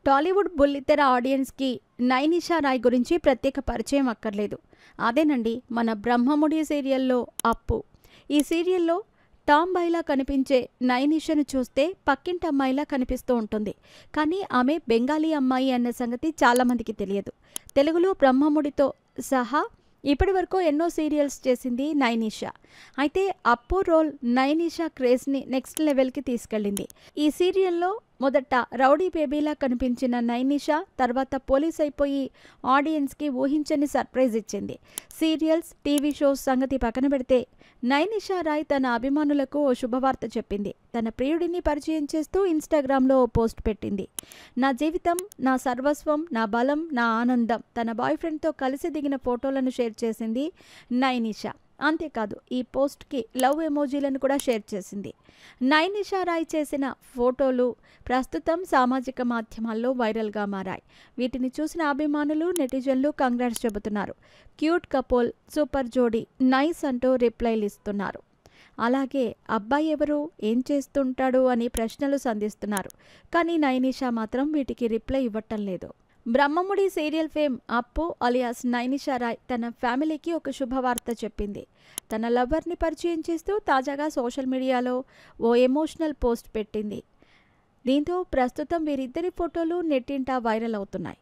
టాలీవుడ్ బుల్లితెర ఆడియన్స్‌కి నైనిషా రాయ్ గురించి ప్రత్యేక పరిచయం అక్కర్లేదు. అదేనండి మన 'బ్రహ్మముడి' సీరియల్‌లో అప్పు. ఈ సీరియల్‌లో టాంబాయ్‌లా కనిపించే నైనిషాను చూస్తే పక్కింటమ్మాయిలా కనిపిస్తూ ఉంటుంది. కానీ ఆమె బెంగాలీ అమ్మాయి అన్న సంగతి చాలామందికి తెలియదు. తెలుగులో 'బ్రహ్మముడి'తో సహా ఇప్పటివరకు ఎన్నో సీరియల్స్ చేసింది నైనిషా. అయితే అప్పు రోల్ నైనిషా క్రేజ్‌ని నెక్స్ట్ లెవెల్‌కి తీసుకెళ్ళింది. ఈ సీరియల్‌లో మొదట రౌడీ బేబీలా కనిపించిన నైనిషా తర్వాత పోలీస్ అయిపోయి ఆడియన్స్‌కి ఊహించని సర్ప్రైజ్ ఇచ్చింది. సీరియల్స్, టీవీ షోస్ సంగతి పక్కన పెడితే నైనిషా రాయ్ తన అభిమానులకు ఓ శుభవార్త చెప్పింది. తన ప్రియుడిని పరిచయం చేస్తూ ఇన్‌స్టాగ్రామ్‌లో ఓ పోస్ట్ పెట్టింది. నా జీవితం, నా సర్వస్వం, నా బలం, నా ఆనందం. తన బాయ్ ఫ్రెండ్‌తో కలిసి దిగిన ఫోటోలను షేర్ చేసింది నైనిషా. అంతేకాదు ఈ పోస్ట్‌కి లవ్ ఎమోజీలను కూడా షేర్ చేసింది. నైనిషా రాయ్ చేసిన ఫోటోలు ప్రస్తుతం సామాజిక మాధ్యమాల్లో వైరల్‌గా మారాయి. వీటిని చూసిన అభిమానులు, నెటిజన్లు కంగ్రాట్స్ చెబుతున్నారు. క్యూట్ కపుల్, సూపర్ జోడీ, నైస్ అంటూ రిప్లైలు ఇస్తున్నారు. అలాగే అబ్బాయి ఎవరు, ఏం చేస్తుంటాడు అని ప్రశ్నలు సంధిస్తున్నారు. కానీ నైనిషా మాత్రం వీటికి రిప్లై ఇవ్వటం లేదు. 'బ్రహ్మముడి' సీరియల్ ఫేమ్ అప్పు అలియాస్ నైనిషా రాయ్ తన ఫ్యామిలీకి ఒక శుభవార్త చెప్పింది. తన లవర్ని పరిచయం చేస్తూ తాజాగా సోషల్ మీడియాలో ఓ ఎమోషనల్ పోస్ట్ పెట్టింది. దీంతో ప్రస్తుతం వీరిద్దరి ఫోటోలు నెట్టింట వైరల్ అవుతున్నాయి.